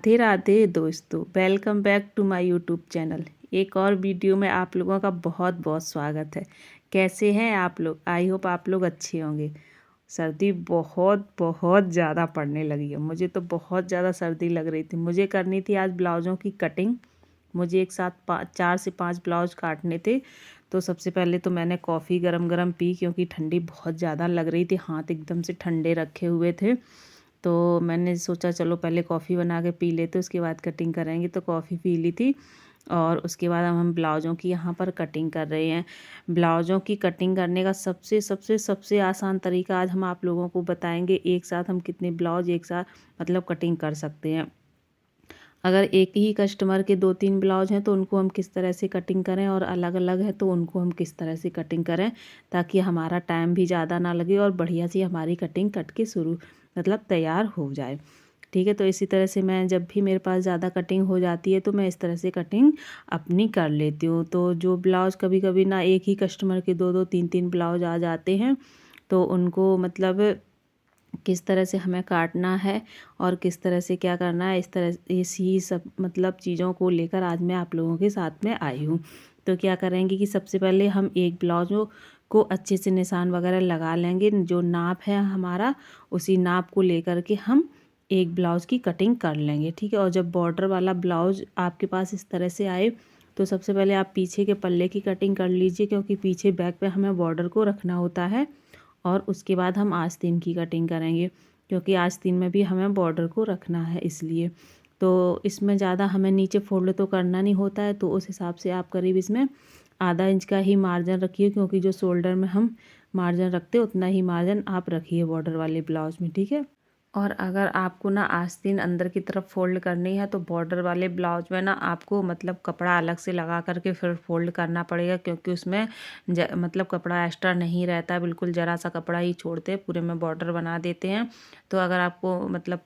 राधे राधे दोस्तों, welcome back to my YouTube channel. एक और वीडियो में आप लोगों का बहुत बहुत स्वागत है। कैसे हैं आप लोग? आई होप आप लोग अच्छे होंगे। सर्दी बहुत बहुत ज़्यादा पड़ने लगी है। मुझे तो बहुत ज़्यादा सर्दी लग रही थी। मुझे करनी थी आज ब्लाउज़ों की कटिंग। मुझे एक साथ 4 से 5 ब्लाउज काटने थे। तो सबसे पहले तो मैंने कॉफ़ी गरम गरम पी, क्योंकि ठंडी बहुत ज़्यादा लग रही थी। हाथ एकदम से ठंडे रखे हुए थे। तो मैंने सोचा चलो पहले कॉफ़ी बना के पी लेते, उसके बाद कटिंग करेंगे। तो कॉफ़ी पी ली थी और उसके बाद अब हम ब्लाउज़ों की यहाँ पर कटिंग कर रहे हैं। ब्लाउज़ों की कटिंग करने का सबसे सबसे सबसे आसान तरीका आज हम आप लोगों को बताएंगे। एक साथ हम कितने ब्लाउज एक साथ मतलब कटिंग कर सकते हैं। अगर एक ही कस्टमर के 2-3 ब्लाउज हैं तो उनको हम किस तरह से कटिंग करें, और अलग अलग है तो उनको हम किस तरह से कटिंग करें, ताकि हमारा टाइम भी ज़्यादा ना लगे और बढ़िया सी हमारी कटिंग कट के शुरू मतलब तैयार हो जाए। ठीक है, तो इसी तरह से मैं जब भी मेरे पास ज़्यादा कटिंग हो जाती है तो मैं इस तरह से कटिंग अपनी कर लेती हूँ। तो जो ब्लाउज़ कभी कभी ना एक ही कस्टमर के 2-2 3-3 ब्लाउज आ जाते हैं, तो उनको मतलब किस तरह से हमें काटना है और किस तरह से क्या करना है, इस तरह इसी सब मतलब चीज़ों को लेकर आज मैं आप लोगों के साथ में आई हूँ। तो क्या करेंगे कि सबसे पहले हम एक ब्लाउज़ को अच्छे से निशान वगैरह लगा लेंगे। जो नाप है हमारा, उसी नाप को लेकर के हम एक ब्लाउज़ की कटिंग कर लेंगे। ठीक है, और जब बॉर्डर वाला ब्लाउज़ आपके पास इस तरह से आए तो सबसे पहले आप पीछे के पल्ले की कटिंग कर लीजिए, क्योंकि पीछे बैक पे हमें बॉर्डर को रखना होता है। और उसके बाद हम आस्तीन की कटिंग करेंगे, क्योंकि आस्तीन में भी हमें बॉर्डर को रखना है इसलिए। तो इसमें ज़्यादा हमें नीचे फोल्ड तो करना नहीं होता है, तो उस हिसाब से आप करीब इसमें आधा इंच का ही मार्जिन रखिए, क्योंकि जो शोल्डर में हम मार्जिन रखते हैं उतना ही मार्जिन आप रखिए बॉर्डर वाले ब्लाउज में। ठीक है, और अगर आपको ना आस्तीन अंदर की तरफ फोल्ड करनी है तो बॉर्डर वाले ब्लाउज में ना आपको मतलब कपड़ा अलग से लगा करके फिर फोल्ड करना पड़ेगा, क्योंकि उसमें मतलब कपड़ा एक्स्ट्रा नहीं रहता, बिल्कुल ज़रा सा कपड़ा ही छोड़ते हैं, पूरे में बॉर्डर बना देते हैं। तो अगर आपको मतलब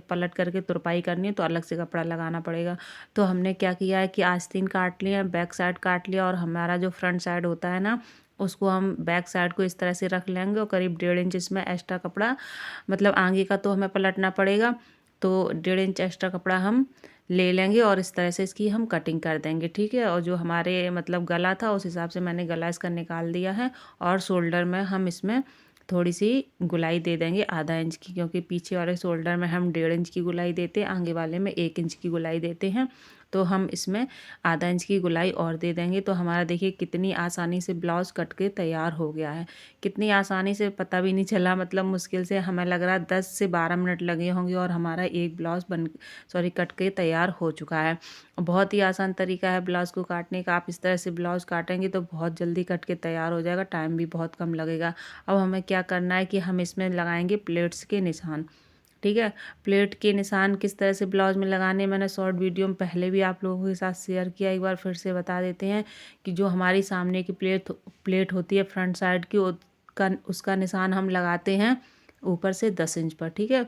पलट करके तुरपाई करनी है तो अलग से कपड़ा लगाना पड़ेगा। तो हमने क्या किया है कि आस्तीन काट लिया, बैक साइड काट लिया, और हमारा जो फ्रंट साइड होता है ना, उसको हम बैक साइड को इस तरह से रख लेंगे, और करीब 1.5 इंच इसमें एक्स्ट्रा कपड़ा मतलब आगे का तो हमें पलटना पड़ेगा, तो 1.5 इंच एक्स्ट्रा कपड़ा हम ले लेंगे और इस तरह से इसकी हम कटिंग कर देंगे। ठीक है, और जो हमारे मतलब गला था उस हिसाब से मैंने गला इसका निकाल दिया है, और शोल्डर में हम इसमें थोड़ी सी गुलाई दे देंगे आधा इंच की, क्योंकि पीछे वाले शोल्डर में हम 1.5 इंच की गुलाई देते हैं, आगे वाले में 1 इंच की गुलाई देते हैं। तो हम इसमें आधा इंच की गुलाई और दे देंगे। तो हमारा देखिए कितनी आसानी से ब्लाउज़ कट के तैयार हो गया है। कितनी आसानी से, पता भी नहीं चला, मतलब मुश्किल से हमें लग रहा है 10 से 12 मिनट लगे होंगे और हमारा एक ब्लाउज़ कट के तैयार हो चुका है। बहुत ही आसान तरीका है ब्लाउज़ को काटने का। आप इस तरह से ब्लाउज़ काटेंगे तो बहुत जल्दी कट के तैयार हो जाएगा, टाइम भी बहुत कम लगेगा। अब हमें क्या करना है कि हम इसमें लगाएंगे प्लेट्स के निशान। ठीक है, प्लेट के निशान किस तरह से ब्लाउज में लगाने, मैंने शॉर्ट वीडियो में पहले भी आप लोगों के साथ शेयर किया, एक बार फिर से बता देते हैं कि जो हमारी सामने की प्लेट होती है फ्रंट साइड की, उसका निशान हम लगाते हैं ऊपर से 10 इंच पर। ठीक है,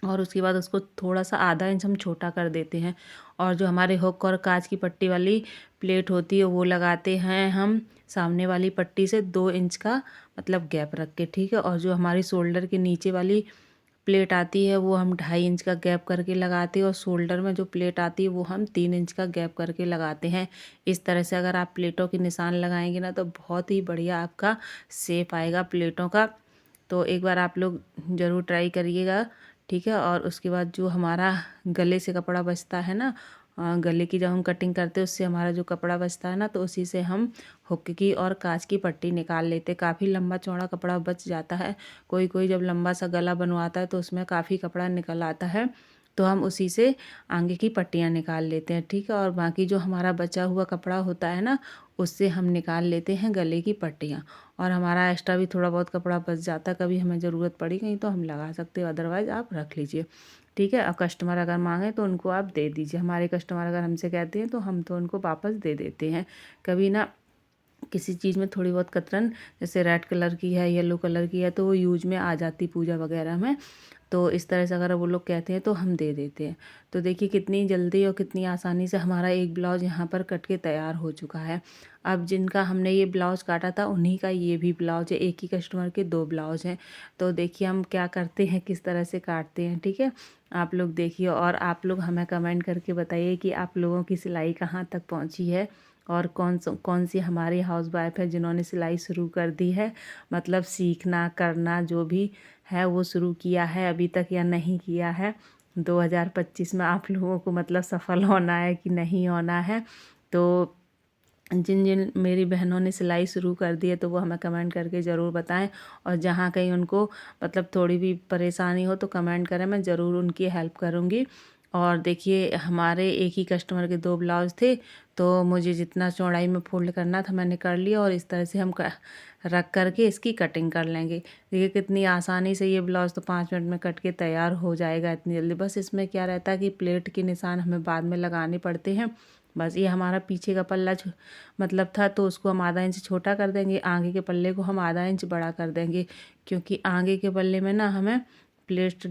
और उसके बाद उसको थोड़ा सा आधा इंच हम छोटा कर देते हैं, और जो हमारे हुक और कांच की पट्टी वाली प्लेट होती है वो लगाते हैं हम सामने वाली पट्टी से 2 इंच का मतलब गैप रख के। ठीक है, और जो हमारी शोल्डर के नीचे वाली प्लेट आती है वो हम 2.5 इंच का गैप करके लगाते हैं, और शोल्डर में जो प्लेट आती है वो हम 3 इंच का गैप करके लगाते हैं। इस तरह से अगर आप प्लेटों के निशान लगाएंगे ना तो बहुत ही बढ़िया आपका शेप आएगा प्लेटों का। तो एक बार आप लोग ज़रूर ट्राई करिएगा। ठीक है, और उसके बाद जो हमारा गले से कपड़ा बचता है ना, गले की जब हम कटिंग करते हैं उससे हमारा जो कपड़ा बचता है ना, तो उसी से हम हुक की और कांच की पट्टी निकाल लेते हैं। काफ़ी लंबा चौड़ा कपड़ा बच जाता है। कोई कोई जब लंबा सा गला बनवाता है तो उसमें काफ़ी कपड़ा निकल आता है, तो हम उसी से आगे की पट्टियाँ निकाल लेते हैं। ठीक है, और बाकी जो हमारा बचा हुआ कपड़ा होता है ना, उससे हम निकाल लेते हैं गले की पट्टियाँ, और हमारा एक्स्ट्रा भी थोड़ा बहुत कपड़ा बच जाता है। कभी हमें ज़रूरत पड़ी कहीं तो हम लगा सकते हो, अदरवाइज़ आप रख लीजिए। ठीक है, और कस्टमर अगर मांगे तो उनको आप दे दीजिए। हमारे कस्टमर अगर हमसे कहते हैं तो हम तो उनको वापस दे देते हैं। कभी ना किसी चीज़ में थोड़ी बहुत कतरन, जैसे रेड कलर की है, येलो कलर की है, तो वो यूज में आ जाती पूजा वगैरह में, तो इस तरह से अगर वो लोग कहते हैं तो हम दे देते हैं। तो देखिए कितनी जल्दी और कितनी आसानी से हमारा एक ब्लाउज़ यहाँ पर कट के तैयार हो चुका है। अब जिनका हमने ये ब्लाउज़ काटा था उन्हीं का ये भी ब्लाउज़ है। एक ही कस्टमर के 2 ब्लाउज़ हैं। तो देखिए हम क्या करते हैं, किस तरह से काटते हैं। ठीक है, आप लोग देखिए और आप लोग हमें कमेंट करके बताइए कि आप लोगों की सिलाई कहाँ तक पहुँची है और कौन सी हमारी हाउस वाइफ है जिन्होंने सिलाई शुरू कर दी है, मतलब सीखना करना जो भी है वो शुरू किया है अभी तक या नहीं किया है। 2025 में आप लोगों को मतलब सफल होना है कि नहीं होना है। तो जिन जिन मेरी बहनों ने सिलाई शुरू कर दी है तो वो हमें कमेंट करके ज़रूर बताएं, और जहाँ कहीं उनको मतलब थोड़ी भी परेशानी हो तो कमेंट करें, मैं ज़रूर उनकी हेल्प करूँगी। और देखिए हमारे एक ही कस्टमर के 2 ब्लाउज़ थे, तो मुझे जितना चौड़ाई में फ़ोल्ड करना था मैंने कर लिया, और इस तरह से हम रख करके इसकी कटिंग कर लेंगे। देखिए कितनी आसानी से ये ब्लाउज़ तो 5 मिनट में कट के तैयार हो जाएगा इतनी जल्दी। बस इसमें क्या रहता है कि प्लेट के निशान हमें बाद में लगाने पड़ते हैं। बस ये हमारा पीछे का पल्ला मतलब था तो उसको हम आधा इंच छोटा कर देंगे, आगे के पल्ले को हम आधा इंच बड़ा कर देंगे, क्योंकि आगे के पल्ले में ना हमें प्लेट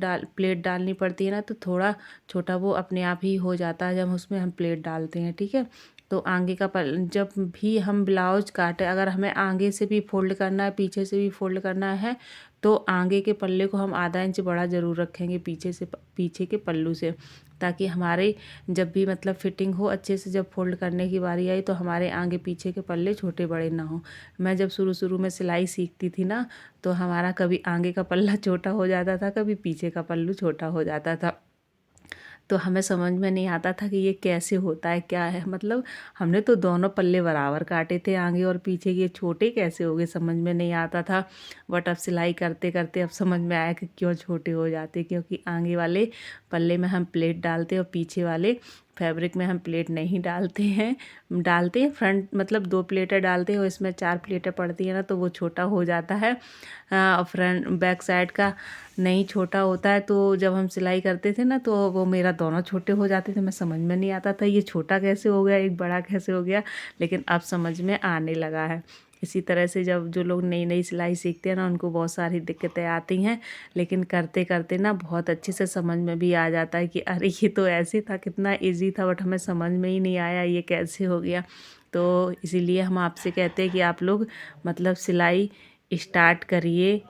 डालनी पड़ती है ना, तो थोड़ा छोटा वो अपने आप ही हो जाता है जब उसमें हम प्लेट डालते हैं। ठीक है, तो आगे का जब भी हम ब्लाउज काटे, अगर हमें आगे से भी फोल्ड करना है पीछे से भी फोल्ड करना है, तो आगे के पल्ले को हम आधा इंच बड़ा ज़रूर रखेंगे पीछे के पल्लू से, ताकि हमारे जब भी मतलब फिटिंग हो अच्छे से, जब फोल्ड करने की बारी आई तो हमारे आगे पीछे के पल्ले छोटे बड़े ना हो। मैं जब शुरू में सिलाई सीखती थी ना, तो हमारा कभी आगे का पल्ला छोटा हो जाता था, कभी पीछे का पल्लू छोटा हो जाता था। तो हमें समझ में नहीं आता था कि ये कैसे होता है, क्या है, मतलब हमने तो दोनों पल्ले बराबर काटे थे आगे और पीछे के, ये छोटे कैसे हो गए समझ में नहीं आता था। बट अब सिलाई करते करते अब समझ में आया कि क्यों छोटे हो जाते, क्योंकि आगे वाले पल्ले में हम प्लेट डालते और पीछे वाले फैब्रिक में हम प्लेट नहीं डालते हैं फ्रंट मतलब 2 प्लेटें डालते हैं और इसमें 4 प्लेटें पड़ती है ना, तो वो छोटा हो जाता है। और फ्रंट बैक साइड का नहीं छोटा होता है, तो जब हम सिलाई करते थे ना तो वो मेरा दोनों छोटे हो जाते थे। मैं समझ में नहीं आता था ये छोटा कैसे हो गया, एक बड़ा कैसे हो गया, लेकिन अब समझ में आने लगा है। इसी तरह से जब जो लोग नई नई सिलाई सीखते हैं ना, उनको बहुत सारी दिक्कतें आती हैं, लेकिन करते करते ना बहुत अच्छे से समझ में भी आ जाता है कि अरे ये तो ऐसे था, कितना इजी था, बट हमें समझ में ही नहीं आया ये कैसे हो गया। तो इसीलिए हम आपसे कहते हैं कि आप लोग मतलब सिलाई स्टार्ट करिए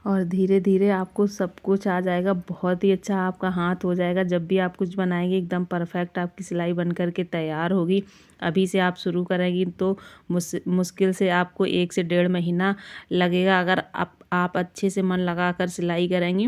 और धीरे धीरे आपको सब कुछ आ जाएगा, बहुत ही अच्छा आपका हाथ हो जाएगा। जब भी आप कुछ बनाएंगे एकदम परफेक्ट आपकी सिलाई बन कर के तैयार होगी। अभी से आप शुरू करेंगी तो मुश्किल से आपको 1 से 1.5 महीना लगेगा। अगर आप अच्छे से मन लगा कर सिलाई करेंगी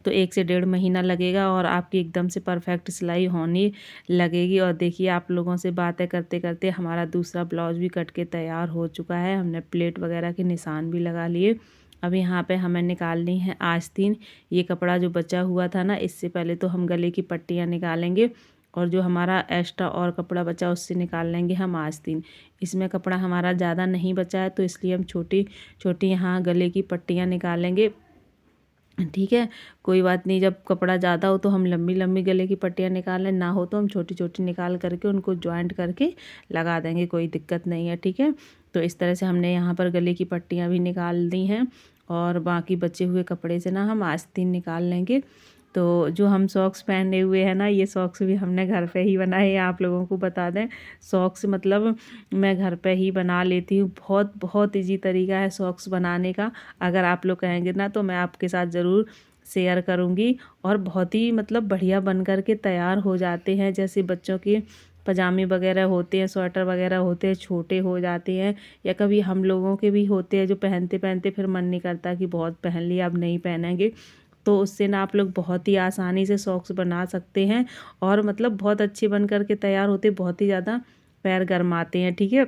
तो 1 से 1.5 महीना लगेगा और आपकी एकदम से परफेक्ट सिलाई होने लगेगी। और देखिए आप लोगों से बातें करते करते हमारा दूसरा ब्लाउज भी कट के तैयार हो चुका है। हमने प्लेट वगैरह के निशान भी लगा लिए। अब यहाँ पे हमें निकालनी है आस्तीन। ये कपड़ा जो बचा हुआ था ना, इससे पहले तो हम गले की पट्टियाँ निकालेंगे और जो हमारा एक्स्ट्रा और कपड़ा बचा उससे निकाल लेंगे हम आस्तीन। इसमें कपड़ा हमारा ज़्यादा नहीं बचा है, तो इसलिए हम छोटी छोटी यहाँ गले की पट्टियाँ निकालेंगे। ठीक है, कोई बात नहीं, जब कपड़ा ज़्यादा हो तो हम लंबी लंबी गले की पट्टियाँ निकाल लें, ना हो तो हम छोटी छोटी निकाल करके उनको जॉइंट करके लगा देंगे, कोई दिक्कत नहीं है। ठीक है, तो इस तरह से हमने यहाँ पर गले की पट्टियाँ भी निकाल दी हैं और बाकी बचे हुए कपड़े से ना हम आस्तीन निकाल लेंगे। तो जो हम सॉक्स पहने हुए हैं ना, ये सॉक्स भी हमने घर पे ही बनाए हैं। आप लोगों को बता दें, सॉक्स मतलब मैं घर पे ही बना लेती हूँ। बहुत बहुत इजी तरीका है सॉक्स बनाने का। अगर आप लोग कहेंगे ना तो मैं आपके साथ ज़रूर शेयर करूँगी, और बहुत ही मतलब बढ़िया बन कर के तैयार हो जाते हैं। जैसे बच्चों के पजामे वगैरह होते हैं, स्वेटर वगैरह होते हैं, छोटे हो जाते हैं, या कभी हम लोगों के भी होते हैं जो पहनते पहनते फिर मन नहीं करता कि बहुत पहन लिया अब नहीं पहनेंगे, तो उससे ना आप लोग बहुत ही आसानी से सॉक्स बना सकते हैं और मतलब बहुत अच्छे बन कर के तैयार होते, बहुत ही ज़्यादा पैर गरमाते हैं। ठीक है,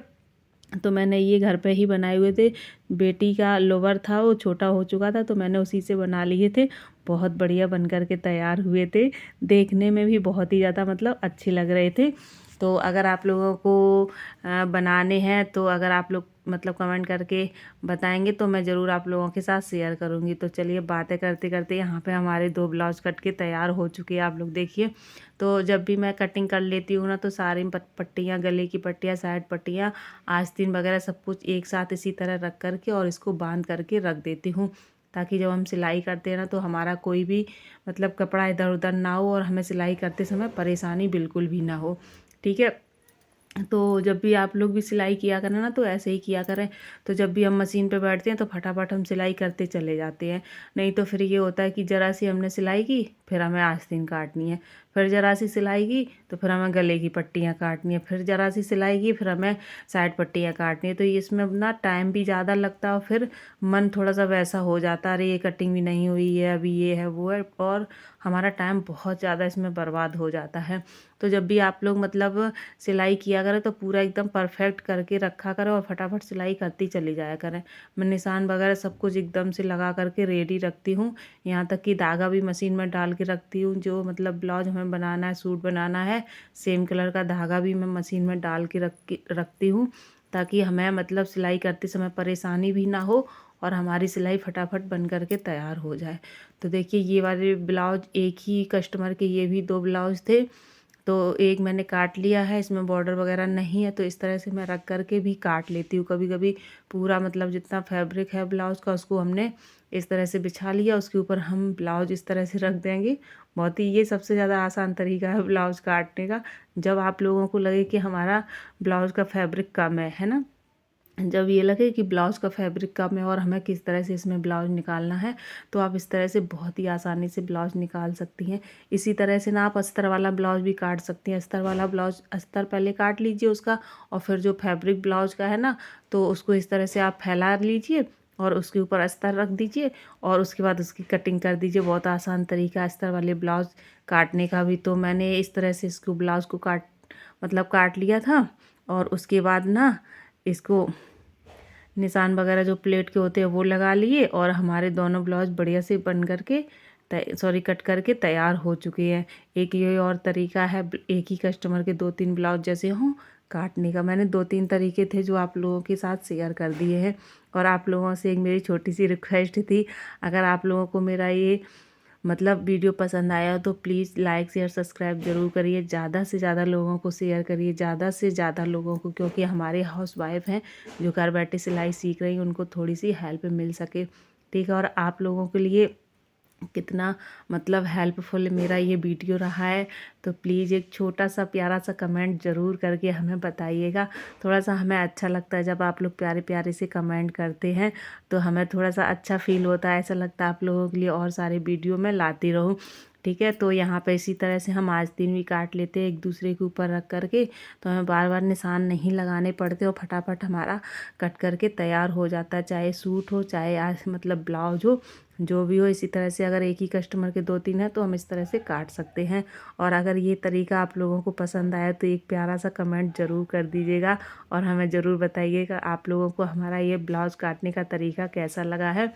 तो मैंने ये घर पे ही बनाए हुए थे। बेटी का लोवर था, वो छोटा हो चुका था, तो मैंने उसी से बना लिए थे। बहुत बढ़िया बन कर के तैयार हुए थे, देखने में भी बहुत ही ज़्यादा मतलब अच्छे लग रहे थे। तो अगर आप लोगों को बनाने हैं तो अगर आप लोग मतलब कमेंट करके बताएंगे तो मैं ज़रूर आप लोगों के साथ शेयर करूंगी। तो चलिए बातें करते करते यहाँ पे हमारे 2 ब्लाउज कट के तैयार हो चुके हैं, आप लोग देखिए। तो जब भी मैं कटिंग कर लेती हूँ ना, तो सारी पट्टियाँ, गले की पट्टियाँ, साइड पट्टियाँ, आस्तीन वगैरह सब कुछ एक साथ इसी तरह रख करके और इसको बांध करके रख देती हूँ, ताकि जब हम सिलाई करते हैं ना तो हमारा कोई भी मतलब कपड़ा इधर उधर ना हो और हमें सिलाई करते समय परेशानी बिल्कुल भी ना हो। ठीक है, तो जब भी आप लोग भी सिलाई किया करें ना तो ऐसे ही किया करें। तो जब भी हम मशीन पे बैठते हैं तो फटाफट हम सिलाई करते चले जाते हैं, नहीं तो फिर ये होता है कि ज़रा सी हमने सिलाई की फिर हमें आस्तीन काटनी है, फिर ज़रा सी सिलाई की तो फिर हमें गले की पट्टियाँ काटनी है, फिर ज़रा सी सिलाई की फिर हमें साइड पट्टियाँ काटनी है। तो इसमें ना टाइम भी ज़्यादा लगता है और फिर मन थोड़ा सा वैसा हो जाता है, अरे ये कटिंग भी नहीं हुई है, अभी ये है वो है, और हमारा टाइम बहुत ज़्यादा इसमें बर्बाद हो जाता है। तो जब भी आप लोग मतलब सिलाई किया करें तो पूरा एकदम परफेक्ट करके रखा करें और फटाफट सिलाई करती चली जाया करें। मैं निशान वगैरह सब कुछ एकदम से लगा करके रेडी रखती हूँ, यहाँ तक कि धागा भी मशीन में डाल के रखती हूँ। जो मतलब ब्लाउज हमें बनाना है, सूट बनाना है, सेम कलर का धागा भी मैं मशीन में डाल के रखती हूँ, ताकि हमें मतलब सिलाई करते समय परेशानी भी ना हो और हमारी सिलाई फटाफट बन करके तैयार हो जाए। तो देखिए ये वाले ब्लाउज एक ही कस्टमर के ये भी 2 ब्लाउज थे, तो एक मैंने काट लिया है, इसमें बॉर्डर वगैरह नहीं है, तो इस तरह से मैं रख करके भी काट लेती हूँ। कभी कभी पूरा मतलब जितना फैब्रिक है ब्लाउज़ का उसको हमने इस तरह से बिछा लिया, उसके ऊपर हम ब्लाउज इस तरह से रख देंगे। बहुत ही ये सबसे ज़्यादा आसान तरीका है ब्लाउज़ काटने का। जब आप लोगों को लगे कि हमारा ब्लाउज़ का फैब्रिक कम है ना, जब ये लगे कि ब्लाउज़ का फैब्रिक कम है और हमें किस तरह से इसमें ब्लाउज निकालना है, तो आप इस तरह से बहुत ही आसानी से ब्लाउज निकाल सकती हैं। इसी तरह से ना आप अस्तर वाला ब्लाउज भी काट सकती हैं। अस्तर वाला ब्लाउज अस्तर पहले काट लीजिए उसका, और फिर जो फैब्रिक ब्लाउज का है ना, तो उसको इस तरह से आप फैला लीजिए और उसके ऊपर अस्तर रख दीजिए और उसके बाद उसकी कटिंग कर दीजिए। बहुत आसान तरीका अस्तर वाले ब्लाउज काटने का भी। तो मैंने इस तरह से इसको ब्लाउज को काट लिया था, और उसके बाद ना इसको निशान वगैरह जो प्लेट के होते हैं वो लगा लिए, और हमारे दोनों ब्लाउज बढ़िया से बन करके कट करके तैयार हो चुके हैं। एक ये और तरीका है एक ही कस्टमर के 2-3 ब्लाउज जैसे हों काटने का। मैंने 2-3 तरीके थे जो आप लोगों के साथ शेयर कर दिए हैं। और आप लोगों से एक मेरी छोटी सी रिक्वेस्ट थी, अगर आप लोगों को मेरा ये मतलब वीडियो पसंद आया तो प्लीज़ लाइक शेयर सब्सक्राइब ज़रूर करिए, ज़्यादा से ज़्यादा लोगों को शेयर करिए, ज़्यादा से ज़्यादा लोगों को, क्योंकि हमारे हाउसवाइफ हैं जो घर बैठे सिलाई सीख रही हैं, उनको थोड़ी सी हेल्प मिल सके। ठीक है, और आप लोगों के लिए कितना मतलब हेल्पफुल मेरा ये वीडियो रहा है, तो प्लीज़ एक छोटा सा प्यारा सा कमेंट ज़रूर करके हमें बताइएगा। थोड़ा सा हमें अच्छा लगता है जब आप लोग प्यारे प्यारे से कमेंट करते हैं, तो हमें थोड़ा सा अच्छा फील होता है, ऐसा लगता है आप लोगों के लिए और सारे वीडियो मैं लाती रहूँ। ठीक है, तो यहाँ पे इसी तरह से हम आस्तीन भी काट लेते हैं एक दूसरे के ऊपर रख करके, तो हमें बार बार निशान नहीं लगाने पड़ते और फटाफट हमारा कट करके तैयार हो जाता है। चाहे सूट हो, चाहे आज मतलब ब्लाउज हो, जो भी हो। इसी तरह से अगर एक ही कस्टमर के 2-3 हैं तो हम इस तरह से काट सकते हैं। और अगर ये तरीका आप लोगों को पसंद आया तो एक प्यारा सा कमेंट ज़रूर कर दीजिएगा और हमें ज़रूर बताइएगा आप लोगों को हमारा ये ब्लाउज़ काटने का तरीका कैसा लगा है,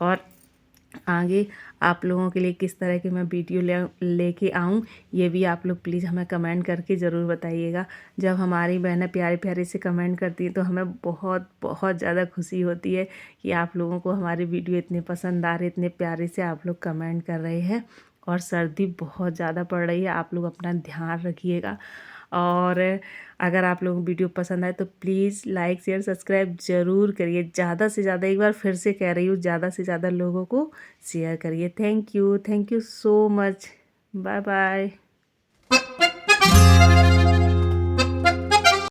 और आगे आप लोगों के लिए किस तरह की मैं वीडियो लेके आऊँ, ये भी आप लोग प्लीज़ हमें कमेंट करके ज़रूर बताइएगा। जब हमारी बहनें प्यारे प्यारे से कमेंट करती हैं तो हमें बहुत बहुत ज़्यादा खुशी होती है कि आप लोगों को हमारे वीडियो इतने पसंद आ रहे, इतने प्यारे से आप लोग कमेंट कर रहे हैं। और सर्दी बहुत ज़्यादा पड़ रही है, आप लोग अपना ध्यान रखिएगा। और अगर आप लोगों को वीडियो पसंद आए तो प्लीज़ लाइक शेयर सब्सक्राइब ज़रूर करिए, ज़्यादा से ज़्यादा, एक बार फिर से कह रही हूँ, ज़्यादा से ज़्यादा लोगों को शेयर करिए। Thank you so much. Bye bye.